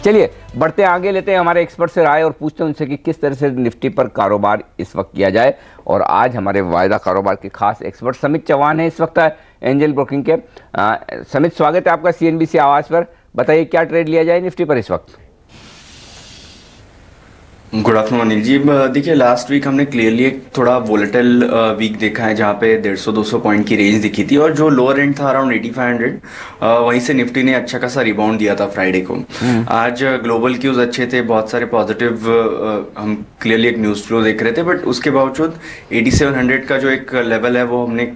चलिए बढ़ते हैं आगे, लेते हैं हमारे एक्सपर्ट से राय और पूछते हैं उनसे कि किस तरह से निफ्टी पर कारोबार इस वक्त किया जाए। और आज हमारे वायदा कारोबार के खास एक्सपर्ट समित चौहान है इस वक्त एंजल ब्रोकिंग के। समित, स्वागत है आपका CNBC आवाज पर। बताइए क्या ट्रेड लिया जाए निफ्टी पर इस वक्त। Good afternoon Anil ji. देखिए लास्ट वीक हमने क्लियरली एक थोड़ा वोलेटाइल वीक देखा है, जहाँ पे 150-200 पॉइंट की रेंज दिखी थी और जो लोअर एंड था अराउंड 8500, वहीं से निफ्टी ने अच्छा खासा रिबाउंड दिया था फ्राइडे को। आज ग्लोबल क्यूज अच्छे थे, बहुत सारे पॉजिटिव हम क्लियरली एक न्यूज़ फ्लो देख रहे थे, बट उसके बावजूद 8700 का जो एक लेवल है वो हमने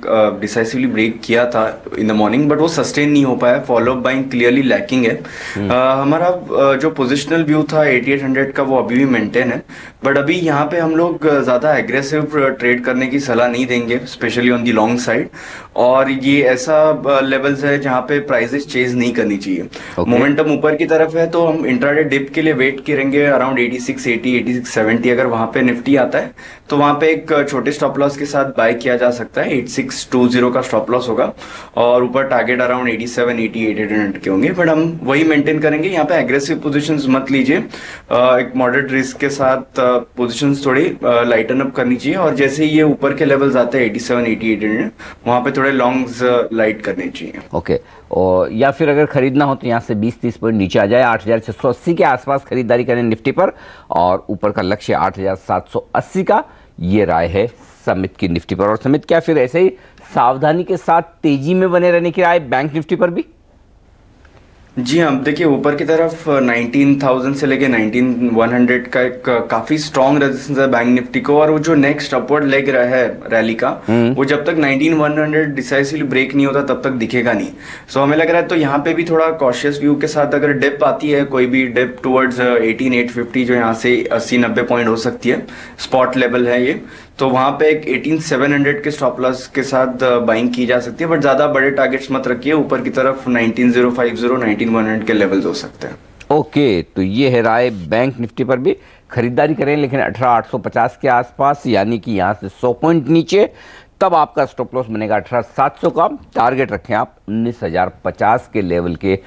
डिसाइसिवली ब्रेक किया था इन द मॉर्निंग, बट वो सस्टेन नहीं हो पाया। Follow up buying clearly lacking है। हमारा जो पोजिशनल व्यू था 8800 का वो अभी भी मेंटेन है, बट अभी यहाँ पे हम लोग ज्यादा एग्रेसिव ट्रेड करने की सलाह नहीं देंगे, specially on the long side. और ये ऐसा लेवल्स है जहाँ पे प्राइसेस चेज नहीं करनी चाहिए। मोमेंटम ऊपर की तरफ है तो हम इंट्राडे डिप के लिए वेट करेंगे अराउंड 8680, 8670। अगर वहां पे निफ्टी आता है तो वहां पे एक छोटे स्टॉप लॉस के साथ बाय किया जा सकता है। 8620 का स्टॉप लॉस होगा और ऊपर टारगेट अराउंड 8780, 8800 के होंगे, बट हम वही मेंटेन करेंगे। यहाँ पे एग्रेसिव पोजीशंस मत लीजिए, एक मॉडरेट रिस्क के साथ पोजीशंस थोड़ी लाइटन अप करनी चाहिए। और जैसे ही ये ऊपर के लेवल्स आते हैं 8780, 8800, वहां पे थोड़े लॉन्ग्स लाइट करने चाहिए। ओके। और या फिर अगर खरीदना हो तो यहाँ से 20-30 पॉइंट नीचे आ जाए, 8680 के आसपास खरीदारी करें निफ्टी पर, और ऊपर का लक्ष्य 8780 का। ये राय है समित की निफ्टी पर। और समित, क्या फिर ऐसे ही सावधानी के साथ तेजी में बने रहने की राय बैंक निफ्टी पर भी? जी हाँ, देखिए ऊपर की तरफ 19,000 से लेके 19,100 का एक काफी स्ट्रॉन्ग रेजिस्टेंस है बैंक निफ्टी को, और वो जो नेक्स्ट अपवर्ड लेग रहा है रैली का, वो जब तक 19,100 डिसाइसिवली ब्रेक नहीं होता तब तक दिखेगा नहीं। सो हमें लग रहा है तो यहाँ पे भी थोड़ा कॉशियस व्यू के साथ अगर डिप आती है, कोई भी डिप टुवर्ड्स 18,850, जो यहाँ से 80-90 पॉइंट हो सकती है, स्पॉट लेवल है ये, तो वहां पे एक 18,700 के स्टॉप लॉस के साथ बाइंग की जा सकती है। बट ज्यादा बड़े टारगेट्स मत रखिए, ऊपर की तरफ 19,050, 19,100 के लेवल्स हो सकते हैं। ओके, तो ये है राय बैंक निफ्टी पर भी खरीदारी करें, लेकिन 18,850 के आसपास, यानी कि यहाँ से 100 पॉइंट नीचे, तब आपका स्टॉप लॉस बनेगा 18,700 का। टारगेट रखें आप 19,050 के लेवल के।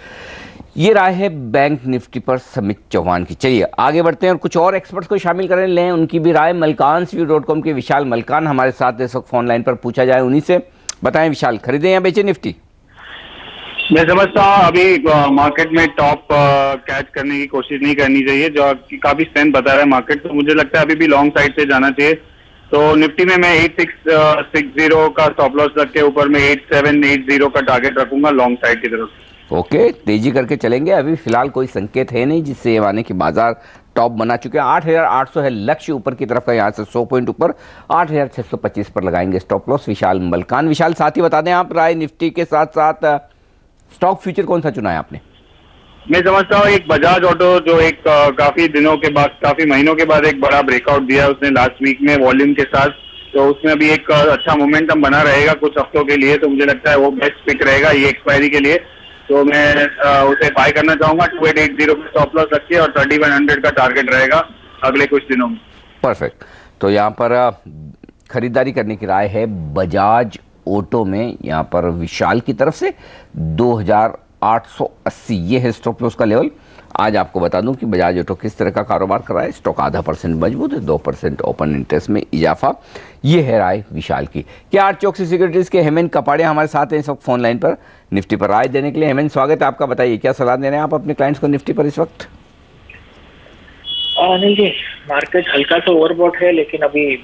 ये राय है बैंक निफ्टी पर समित चौहान की। चलिए आगे बढ़ते हैं और कुछ और एक्सपर्ट्स को शामिल करें, लें उनकी भी राय। मलकान्सव्यू.com के विशाल मलकान हमारे साथ इस वक्त फोन लाइन पर, पूछा जाए उन्हीं से। बताएं विशाल, खरीदें या बेचें निफ्टी? मैं समझता हूँ अभी मार्केट में टॉप कैच करने की कोशिश नहीं करनी चाहिए, जो काफी स्ट्रेंथ बता रहा है मार्केट, तो मुझे लगता है अभी भी लॉन्ग साइड से जाना चाहिए। तो निफ्टी में मैं 8660 का स्टॉप लॉस रख के ऊपर में 8780 का टारगेट रखूंगा लॉन्ग साइड की तरफ। ओके, तेजी करके चलेंगे। अभी फिलहाल कोई संकेत है नहीं जिससे ये माने कि बाजार टॉप बना चुके हैं। 8,800 है लक्ष्य ऊपर की तरफ का, यहाँ से 100 पॉइंट ऊपर 8,625 पर लगाएंगे स्टॉप लॉस। विशाल मलकान। विशाल, साथ ही बता दें आप राय निफ्टी के साथ साथ स्टॉक फ्यूचर कौन सा चुना है आपने? मैं समझता हूँ एक बजाज ऑटो, जो एक काफी दिनों के बाद, काफी महीनों के बाद एक बड़ा ब्रेकआउट दिया उसने लास्ट वीक में वॉल्यूम के साथ, तो उसमें अभी एक अच्छा मोमेंटम बना रहेगा कुछ हफ्तों के लिए, तो मुझे लगता है वो बेस्ट पिक रहेगा ये एक्सपायरी के लिए। तो मैं उसे बाय करना चाहूंगा 2880 का स्टॉप लॉस रखिए, और 3100 का टारगेट रहेगा अगले कुछ दिनों में। परफेक्ट। तो यहाँ पर खरीदारी करने की राय है बजाज ऑटो में, यहाँ पर विशाल की तरफ से 2,880 ये है स्टॉप लॉस का लेवल। आज आपको बता दूं कि बजाज ऑटो किस तरह का कारोबार कर रहा है। स्टॉक 0.5% मजबूत है, 2% ओपन इंटरेस्ट में इजाफा। ये है राय विशाल की। क्या आर चौकसी सिक्योरिटीज के हेमंत कपाड़िया हमारे साथ हैं इस वक्त फोन लाइन पर निफ्टी पर राय देने के लिए। हेमंत, स्वागत है आपका। बताइए क्या सलाह दे रहे हैं आप अपने क्लाइंट्स को निफ्टी पर इस वक्त? अनिल जी, मार्केट हल्का सा ओवरबॉट है, लेकिन अभी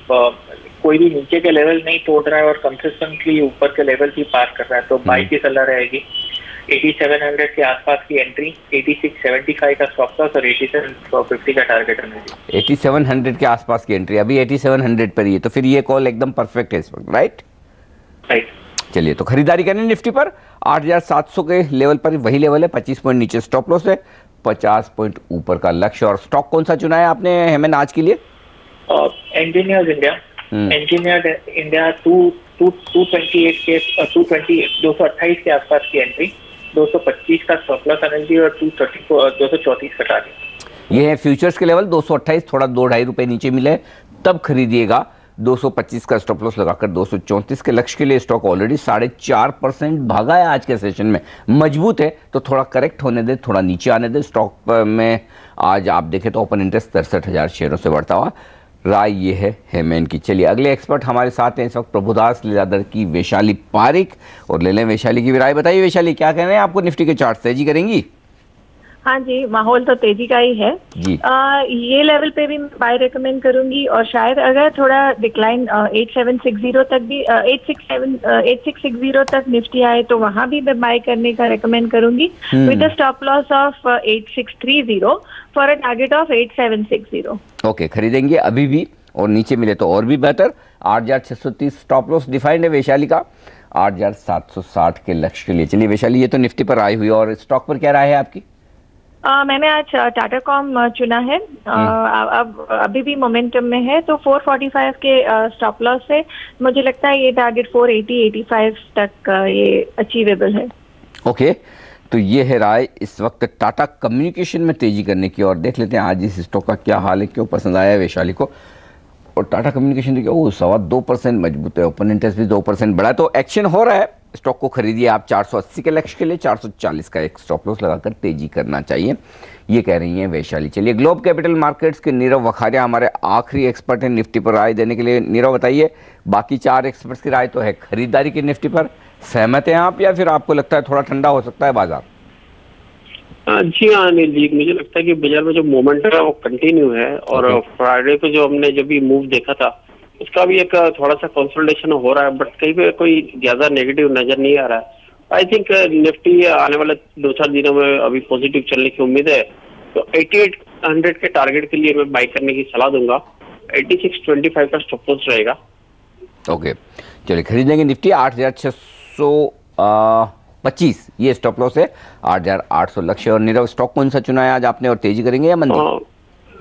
कोई भी नीचे के लेवल नहीं तोड़ रहा है और कंसिस्टेंटली ऊपर के लेवल भी पार कर रहा है, तो बाई की सलाह रहेगी। 8700 के आसपास की एंट्री, 8675 का स्टॉप लॉस और 8750 का टारगेट है। 8700 के आसपास की एंट्री, अभी 8700 पर ही है, तो फिर ये कॉल एकदम परफेक्ट है इस वक्त, राइट? राइट। चलिए, तो खरीदारी करें निफ्टी पर 8,700 के लेवल पर, वही लेवल है, 25 पॉइंट नीचे स्टॉप लॉस है, 50 पॉइंट ऊपर का लक्ष्य। और स्टॉक कौन सा चुना है आपने हेमंत आज के लिए? Engineers India. इंजीनियर इंडिया 228 के 228 के आसपास की एंट्री, 225 का स्टॉप लॉस एनर्जी और 234 का टारगेट। ये है फ्यूचर्स के लेवल 228, थोड़ा 2-2.5 रुपए नीचे मिले तब खरीदिएगा। 225 का स्टॉप लॉस लगाकर 234 के लक्ष्य के लिए स्टॉक ऑलरेडी 4.5% भागा है आज के सेशन में, मजबूत है। तो थोड़ा करेक्ट होने दे, थोड़ा नीचे आने दे। स्टॉक में आज आप देखें तो ओपन इंटरेस्ट 63,000 शेयरों से बढ़ता हुआ। राय ये है हेमैन की। चलिए अगले एक्सपर्ट हमारे साथ हैं इस वक्त प्रभुदास लीलाधर की वैशाली पारिक, और ले लें वैशाली की भी राय। बताइए वैशाली, क्या कह रहे हैं आपको निफ्टी के चार्ट तेजी करेंगी? हाँ जी, माहौल तो तेजी का ही है जी। ये लेवल पे भी बाय रेकमेंड करूंगी, और शायद अगर थोड़ा डिक्लाइन 8760 तक भी 8660 तक निफ्टी आए तो वहां भी मैं बाय करने का रेकमेंड करूंगी with a stop loss of 8630 for a target of 8760। Okay, खरीदेंगे अभी भी, और नीचे मिले तो और भी बेहतर। 8630 स्टॉप लॉस डिफाइंड है वैशाली का, 8760 के लक्ष्य के लिए। चलिए वैशाली, ये तो निफ्टी पर आई हुई, और स्टॉक पर क्या राय है आपकी? मैंने आज टाटा कॉम चुना है। अब अभी भी मोमेंटम में है, तो 445 के स्टॉप लॉस से मुझे लगता है ये टारगेट 480-85 तक ये अचीवेबल है। ओके, तो ये है राय इस वक्त टाटा कम्युनिकेशन में तेजी करने की। और देख लेते हैं आज इस स्टॉक का क्या हाल है, क्यों पसंद आया है वैशाली को। और टाटा कम्युनिकेशन देखिए, वो 2.25% मजबूत है, ओपन इंटरेस्ट भी 2% बढ़ा है, तो एक्शन हो रहा है। स्टॉक को खरीदिए आप 480 के लक्ष्य के लिए, 440 का एक स्टॉप लॉस लगाकर तेजी करना चाहिए, ये कह रही हैं वैशाली। चलिए ग्लोब कैपिटल मार्केट्स के नीरव वखारिया हमारे आखिरी एक्सपर्ट हैं निफ्टी पर राय देने के लिए। नीरव बताइए, बाकी 4 एक्सपर्ट्स की राय तो है खरीदारी की निफ्टी पर, सहमत हैं आप, या फिर आपको लगता है थोड़ा ठंडा हो सकता है बाजार? जी हाँ अनिल जी, मुझे लगता है कि बाजार में जो मोमेंटम है वो कंटिन्यू है, और फ्राइडे को जो हमने जब भी मूव देखा था उसका भी एक थोड़ा सा कंसोलिडेशन हो रहा है, बट कहीं पे कोई ज्यादा नेगेटिव नजर नहीं आ रहा है। आई थिंक निफ्टी आने वाले 2-4 दिनों में अभी पॉजिटिव चलने की उम्मीद है, तो 8800 के टारगेट के लिए मैं बाई करने की सलाह दूंगा। 8625 का स्टॉप लॉस रहेगा। ओके, चलिए खरीदेंगे निफ्टी 8625, ये स्टॉप लॉस है, 8800 लक्ष्य। और नीरव स्टॉक कौन सा चुना है आज आपने, और तेजी करेंगे या मंदी?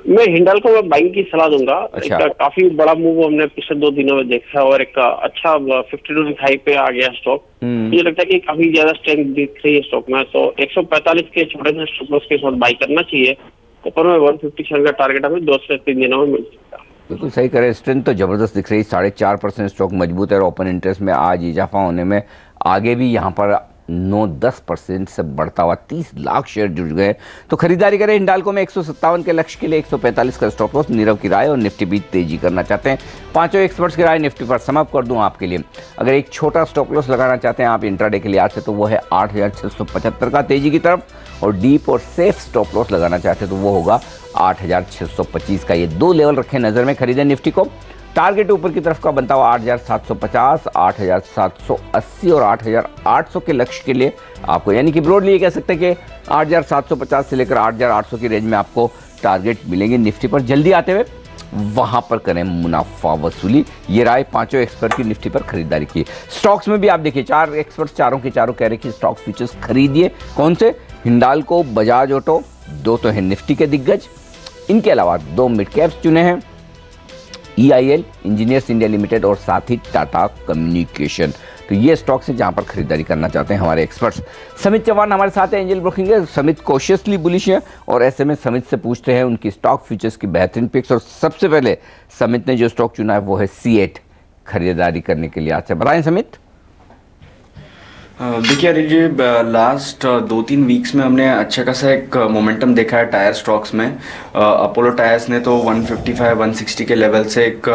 मैं हिंडाल्को में बाइंग की सलाह दूंगा। अच्छा। काफी बड़ा मूव हमने पिछले 2 दिनों में देखा है, और एक अच्छा 52 हाई पे आ गया स्टॉक। मुझे लगता है कि काफी ज्यादा स्ट्रेंथ दिख रही है स्टॉक में, तो 145 के छोटे से स्टॉप लॉस के साथ बाई करना चाहिए। ऊपर में 157 का टारगेट हमें 2 से 3 दिनों में मिल सकता है। बिल्कुल सही करे, स्ट्रेंथ तो जबरदस्त दिख रही है, 4.5% स्टॉक मजबूत है, और ओपन इंटरेस्ट में आज इजाफा होने में आगे भी यहाँ पर 9-10% से बढ़ता हुआ 30 लाख शेयर जुड़ गए। तो खरीदारी करें हिंडाल्को में 157 के लक्ष्य के लिए, 145 का स्टॉप लॉस। नीरव की राय, और निफ्टी भी तेजी करना चाहते हैं। पांचों एक्सपर्ट्स की राय निफ्टी पर समाप्त कर दूं आपके लिए। अगर एक छोटा स्टॉप लॉस लगाना चाहते हैं आप इंट्राडे के लिए आज से, तो वो है 8675 का तेजी की तरफ, और डीप और सेफ स्टॉप लॉस लगाना चाहते हैं तो वो होगा 8625 का। ये 2 लेवल रखें नजर में, खरीदें निफ्टी को। टारगेट ऊपर की तरफ का बनता हुआ 8750, 8780 और 8800 के लक्ष्य के लिए आपको, यानी कि ब्रॉडली ये कह सकते हैं कि 8750 से लेकर 8800 की रेंज में आपको टारगेट मिलेंगे निफ्टी पर। जल्दी आते हुए वहां पर करें मुनाफा वसूली। ये राय पांचों एक्सपर्ट की निफ्टी पर खरीदारी की। स्टॉक्स में भी आप देखिए 4 एक्सपर्ट चारों के चारों कह रहे कि स्टॉक फ्यूचर्स खरीदिए। कौन से? हिंडाल्को, बजाज ऑटो, 2 तो है निफ्टी के दिग्गज, इनके अलावा 2 मिड कैप्स चुने हैं, EIL, इंजीनियर्स इंडिया लिमिटेड, और साथ ही टाटा कम्युनिकेशन। तो ये स्टॉक्स हैं जहां पर खरीदारी करना चाहते हैं हमारे एक्सपर्ट्स। समित चौहान हमारे साथ है, एंजल ब्रोकिंग है। समित कॉशियसली बुलिश है, और ऐसे में समित से पूछते हैं उनकी स्टॉक फ्यूचर्स की बेहतरीन पिक्स। और सबसे पहले समित ने जो स्टॉक चुना है वो है C8 खरीदारी करने के लिए। आज से बताएं समित। देखिए अनिल जी, लास्ट 2-3 वीक्स में हमने अच्छा खासा एक मोमेंटम देखा है टायर स्टॉक्स में। अपोलो टायर्स ने तो 155-160 के लेवल से एक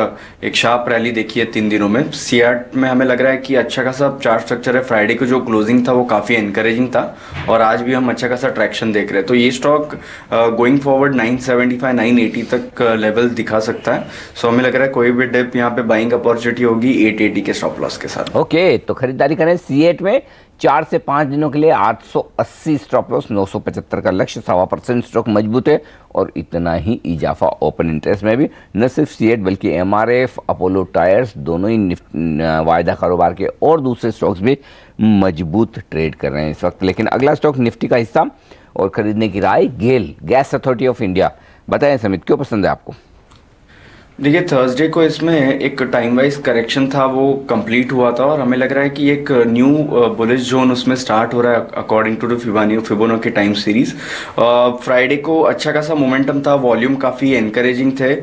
शार्प रैली देखी है 3 दिनों में। C8 में हमें लग रहा है कि अच्छा खासा चार्ट स्ट्रक्चर है। फ्राइडे को जो क्लोजिंग था वो काफ़ी एनकरेजिंग था, और आज भी हम अच्छा खासा ट्रैक्शन देख रहे हैं। तो ये स्टॉक गोइंग फॉरवर्ड 975-980 तक लेवल दिखा सकता है। सो हमें लग रहा है कोई भी डिप यहाँ पे बाइंग अपॉर्चुनिटी होगी 880 के स्टॉप लॉस के साथ। ओके, तो खरीदारी करें C8 में 4 से 5 दिनों के लिए 880 स्टॉप लॉस, 975 का लक्ष्य, 1.25% स्टॉक मजबूत है, और इतना ही इजाफा ओपन इंटरेस्ट में भी। न सिर्फ C8 बल्कि MRF, अपोलो टायर्स दोनों ही वायदा कारोबार के और दूसरे स्टॉक्स भी मजबूत ट्रेड कर रहे हैं इस वक्त। लेकिन अगला स्टॉक निफ्टी का हिस्सा और खरीदने की राय गेल, गैस अथॉरिटी ऑफ इंडिया। बताएं समित, क्यों पसंद है आपको? देखिए थर्सडे को इसमें एक टाइम वाइज करेक्शन था, वो कंप्लीट हुआ था और हमें लग रहा है कि एक न्यू बुलिश जोन उसमें स्टार्ट हो रहा है according to the Fibonacci time series. Friday को अच्छा खासा मोमेंटम था, वॉल्यूम काफ़ी एनकरेजिंग थे।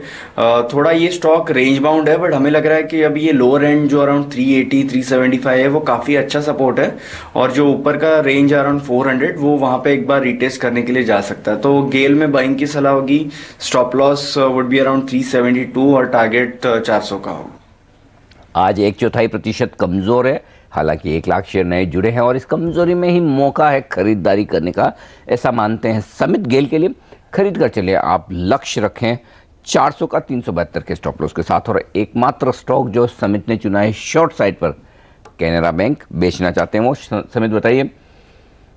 थोड़ा ये स्टॉक रेंज बाउंड है, बट हमें लग रहा है कि अभी ये लोअर एंड जो अराउंड 380 375 है वो काफ़ी अच्छा सपोर्ट है, और जो ऊपर का रेंज अराउंड 400 वो वहाँ पे एक बार रिटेस्ट करने के लिए जा सकता है। तो गेल में बाइंग की सलाह होगी। Stop loss would be around 372 और टारगेट 400 का होगा। आज 1/4% कमजोर है, हालांकि 1 लाख शेयर नए जुड़े हैं और इस कमजोरी में ही मौका है खरीदारी करने का, ऐसा मानते हैं समित गेल के लिए। खरीद कर चलिए, आप लक्ष्य रखें 400 का 372 के स्टॉप लॉस के साथ। और एकमात्र स्टॉक जो समित ने चुना है शॉर्ट साइड पर, कैनरा बैंक बेचना चाहते हैं वो। समित बताइए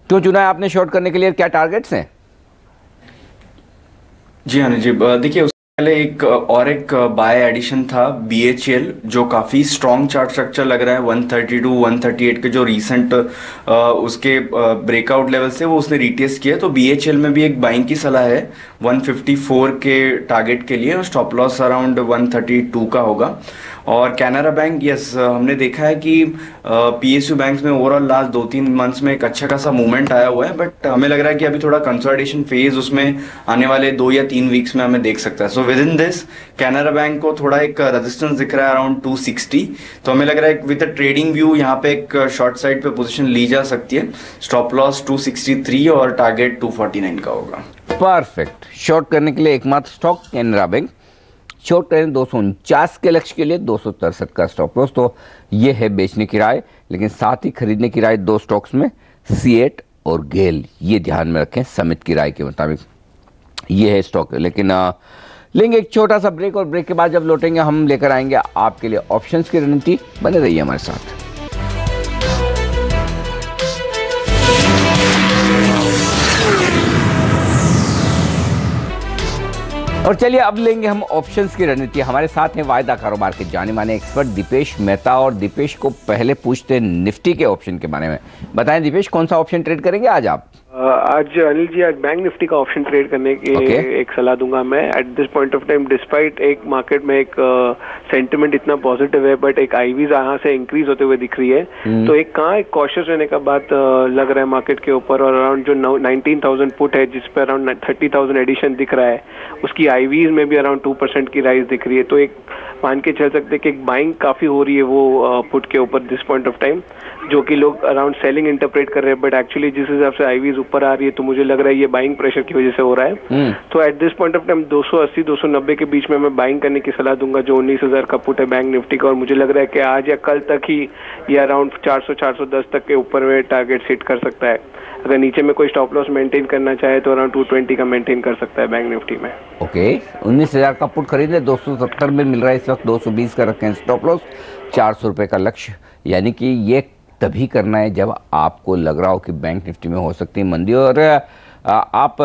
क्यों चुना है आपने शॉर्ट करने के लिए, क्या टारगेट्स हैं? जी हाँ जी, देखिए पहले एक बाय एडिशन था BHL, जो काफ़ी स्ट्रॉन्ग चार्ट स्ट्रक्चर लग रहा है। 132 138 के जो रीसेंट उसके ब्रेकआउट लेवल से वो उसने रिटेस्ट किया, तो BHL में भी एक बाइंग की सलाह है 154 के टारगेट के लिए, और स्टॉप लॉस अराउंड 132 का होगा। और कैनरा बैंक, यस, हमने देखा है कि PSU बैंक्स में ओवरऑल लास्ट 2-3 मंथ्स में एक अच्छा खासा मूवमेंट आया हुआ है, बट हमें लग रहा है कि अभी थोड़ा कंसोलिडेशन फेज उसमें आने वाले 2 या 3 वीक्स में हमें देख सकता है। So with in this Canara bank को थोड़ा एक रेजिस्टेंस दिख रहा है अराउंड 260, तो हमें लग रहा है विद अ ट्रेडिंग व्यू यहाँ पे एक शॉर्ट साइड पे पोजीशन ली जा सकती है। स्टॉप लॉस 263 और टारगेट 249 का होगा। परफेक्ट। शॉर्ट करने के लिए एकमात्र स्टॉक कैनरा बैंक। शॉर्ट करें 249 के लक्ष्य के लिए, 263 का स्टॉप लॉस। तो ये है बेचने की राय, लेकिन साथ ही खरीदने की राय 2 स्टॉक्स में, सीएट और गेल, ये ध्यान में रखें समित की राय के मुताबिक। ये है स्टॉक, लेकिन लेंगे एक छोटा सा ब्रेक, और ब्रेक के बाद जब लौटेंगे हम लेकर आएंगे आपके लिए ऑप्शंस की रणनीति। बने रहिए हमारे साथ। और चलिए अब लेंगे हम ऑप्शंस की रणनीति। हमारे साथ हैं वायदा कारोबार के जाने माने एक्सपर्ट दीपेश मेहता, और दीपेश को पहले पूछते हैं निफ्टी के ऑप्शन के बारे में। बताएं दीपेश, कौन सा ऑप्शन ट्रेड करेंगे आज आप? आज अनिल जी, आज बैंक निफ्टी का ऑप्शन ट्रेड करने की एक सलाह दूंगा मैं। Eight this point of time, despite एक मार्केट में एक सेंटिमेंट इतना पॉजिटिव है, बट एक आईवीज यहाँ से इंक्रीज होते हुए दिख रही है, तो एक कॉशियस रहने का बात लग रहा है मार्केट के ऊपर। और अराउंड जो 19,000 पुट है, जिस पे अराउंड 30,000 एडिशन दिख रहा है, उसकी आईवीज में भी अराउंड 2% की राइज दिख रही है। तो एक मान के चल सकते हैं कि एक बाइंग काफी हो रही है वो पुट के ऊपर दिस पॉइंट ऑफ टाइम, जो कि लोग अराउंड सेलिंग इंटरप्रेट कर रहे हैं, बट एक्चुअली जिस हिसाब से आईवीज ऊपर आ रही है, तो मुझे लग रहा है ये बाइंग प्रेशर की वजह से हो रहा है। तो eight this point of time 280 290 के बीच में मैं बाइंग करने की सलाह दूंगा, जो 19,000 का पुट है बैंक निफ्टी का। और मुझे लग रहा है कि आज या कल तक ही ये अराउंड 400 410 तक के ऊपर में टारगेट सेट कर सकता है। अगर नीचे में कोई स्टॉप लॉस मेंटेन करना चाहे तो अराउंड 220 का मेंटेन कर सकता है बैंक निफ्टी में। ओके, 19,000 का पुट खरीदे, 270 में मिल रहा है इस वक्त, 220 का रखें स्टॉप लॉस, 400 रुपये का लक्ष्य। यानी कि ये तभी करना है जब आपको लग रहा हो कि बैंक निफ्टी में हो सकती है मंदी, और आप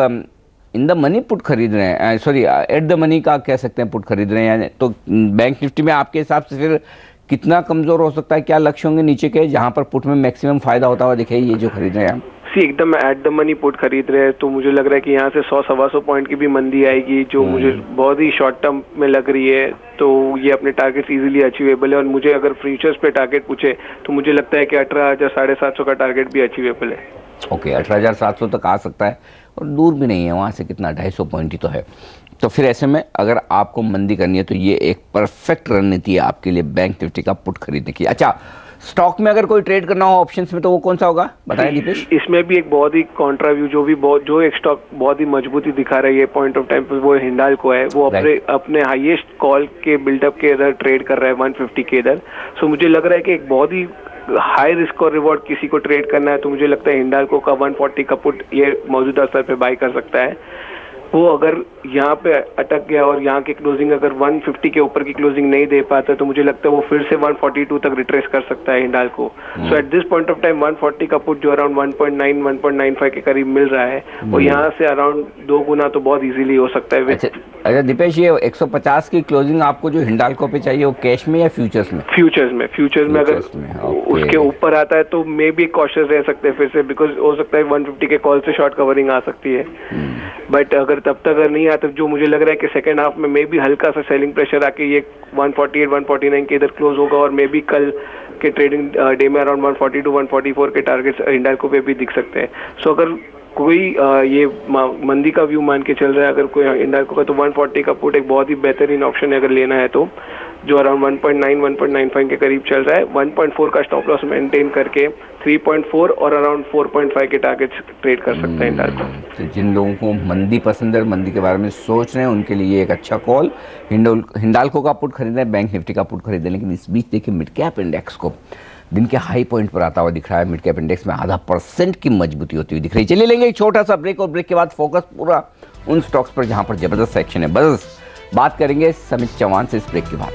इन द मनी पुट खरीद रहे हैं, सॉरी एट द मनी का कह सकते हैं पुट खरीद रहे हैं, तो बैंक निफ्टी में आपके हिसाब से फिर कितना कमजोर हो सकता है? क्या लक्ष्य होंगे नीचे के जहां पर पुट में मैक्सिमम फायदा होता हुआ दिखे, ये जो खरीद रहे हैं आप? एकदम एट द मनी पुट खरीद रहे हैं, तो मुझे लग रहा है कि यहाँ से 100-125 पॉइंट की भी मंदी आएगी, जो मुझे बहुत ही शॉर्ट टर्म में लग रही है। तो ये अपने टारगेट इजीली अचीवेबल है, और मुझे अगर फ्यूचर्स पे टारगेट पूछे तो मुझे लगता है कि 18,000 750 का टारगेट भी अचीवेबल है। ओके, 18,700 तक आ सकता है, और दूर भी नहीं है, वहाँ से कितना 250 पॉइंट ही तो है। तो फिर ऐसे में अगर आपको मंदी करनी है तो ये एक परफेक्ट रणनीति है आपके लिए बैंक निफ्टी का पुट खरीदने की। अच्छा, स्टॉक में अगर कोई ट्रेड करना हो ऑप्शंस में, तो वो कौन सा होगा, बताएं दीपेश? इसमें भी एक बहुत ही कॉन्ट्रा व्यू, जो एक स्टॉक बहुत ही मजबूती दिखा रही है पॉइंट ऑफ टाइम पर, वो हिंडाल्को है। वो अपने हाईएस्ट कॉल के बिल्डअप के इधर ट्रेड कर रहा है 150 के इधर। सो मुझे लग रहा है कि एक बहुत ही हाई रिस्क और रिवॉर्ड किसी को ट्रेड करना है, तो मुझे लगता है हिंडाल्को का 140 का पुट ये मौजूदा स्तर पे बाय कर सकता है। वो अगर यहाँ पे अटक गया और यहाँ की क्लोजिंग अगर 150 के ऊपर की क्लोजिंग नहीं दे पाता, तो मुझे लगता है वो फिर से 142 तक रिट्रेस कर सकता है Hindalco. So at this point of time 140 का पुट जो अराउंड 1.9 1.95 के करीब मिल रहा है, वो यहाँ से अराउंड 2 गुना तो बहुत इजीली हो सकता है। अच्छा दीपेश, ये 150 की क्लोजिंग आपको जो हिंडाल्को पे चाहिए वो कैश में या फ्यूचर्स में? फ्यूचर्स में अगर उसके ऊपर आता है तो मे बी कॉशियस रह सकते हैं फिर से, बिकॉज हो सकता है 150 के कॉल से शॉर्ट कवरिंग आ सकती है। बट अगर तब तक अगर नहीं आता, जो मुझे लग रहा है कि सेकंड हाफ में मे बी हल्का सा सेलिंग प्रेशर आके ये 148 149 के इधर क्लोज होगा, और मे बी कल के ट्रेडिंग डे में अराउंड 140 to 144 के टारगेट्स हिंडाल्को पे भी दिख सकते हैं। सो अगर कोई ये मंदी का व्यू मान के चल रहा है अगर कोई हिंडाल्को का, तो 140 का पुट एक बहुत ही बेहतरीन ऑप्शन है अगर लेना है तो, जो अराउंड 1.9 1.95 के करीब चल रहा है। 1.4 का स्टॉप लॉस मेंटेन करके 3.4 और अराउंड 4.5 के टारगेट्स ट्रेड कर सकते हैं हिंडाल्को। तो जिन लोगों को मंदी पसंद है, मंदी के बारे में सोच रहे हैं, उनके लिए एक अच्छा कॉल। हिंडाल्को का पुट खरीदें, बैंक निफ्टी का पुट खरीदें। लेकिन इस बीच देखिए मिड कैप इंडेक्स को दिन के हाई पॉइंट पर आता हुआ दिख रहा है। मिड कैप इंडेक्स में 0.5% की मजबूती होती हुई दिख रही है। चलिए लेंगे एक छोटा सा ब्रेक, और ब्रेक के बाद फोकस पूरा उन स्टॉक्स पर जहां पर जबरदस्त एक्शन है। बस बात करेंगे समित चौहान से इस ब्रेक के बाद।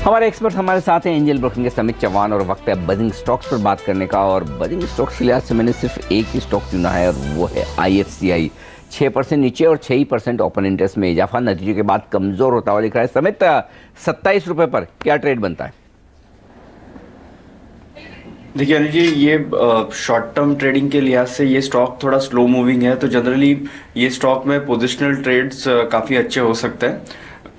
हमारे एक्सपर्ट हमारे साथ हैं एंजल ब्रोकिंग के समित चौहान, और वक्त है बजिंग स्टॉक्स पर बात करने का। और बजिंग स्टॉक्स के लिहाज से मैंने सिर्फ एक ही स्टॉक चुना है, और वो है IFCI। 6% नीचे और 6% ओपन इंटरेस्ट में इजाफा नतीजे के बाद कमजोर होता हुआ दिख रहा है। समित, 27 रुपए पर क्या ट्रेड बनता है? देखिए अनिल जी, ये शॉर्ट टर्म ट्रेडिंग के लिहाज से ये स्टॉक थोड़ा स्लो मूविंग है, तो जनरली ये स्टॉक में पोजिशनल ट्रेड्स काफ़ी अच्छे हो सकते हैं।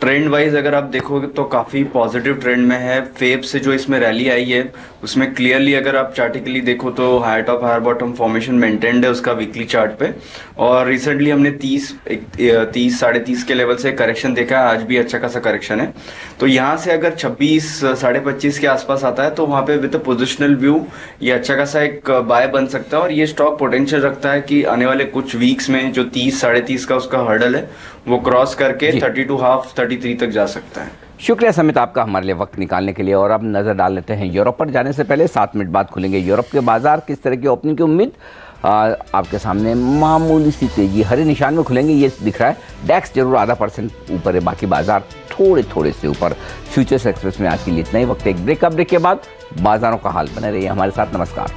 ट्रेंड वाइज अगर आप देखोगे तो काफ़ी पॉजिटिव ट्रेंड में है। फेब से जो इसमें रैली आई है उसमें क्लियरली अगर आप चार्टिकली देखो तो higher top higher bottom formation maintained है उसका वीकली चार्ट पे, और रिसेंटली हमने 30 साढ़े 30 के लेवल से करेक्शन देखा है। आज भी अच्छा खासा करेक्शन है, तो यहाँ से अगर 26 साढ़े 25 के आसपास आता है तो वहाँ पे विद पोजिशनल व्यू ये अच्छा खासा एक बाय बन सकता है। और ये स्टॉक पोटेंशियल रखता है कि आने वाले कुछ वीक्स में जो 30 साढ़े 30 का उसका हर्डल है वो क्रॉस करके 32.5 33 तक जा सकता है। शुक्रिया समित आपका हमारे लिए वक्त निकालने के लिए। और अब नजर डाल लेते हैं यूरोप पर जाने से पहले 7 मिनट बाद खुलेंगे यूरोप के बाजार। किस तरह की ओपनिंग की उम्मीद? आपके सामने मामूली सी तेजी हरे निशान में खुलेंगे ये दिख रहा है। डैक्स जरूर 0.5% ऊपर है, बाकी बाजार थोड़े से ऊपर। फ्यूचर्स एक्सप्रेस में आज के लिए इतना ही। वक्त एक ब्रेक के बाद बाजारों का हाल बने रहिए हमारे साथ। नमस्कार।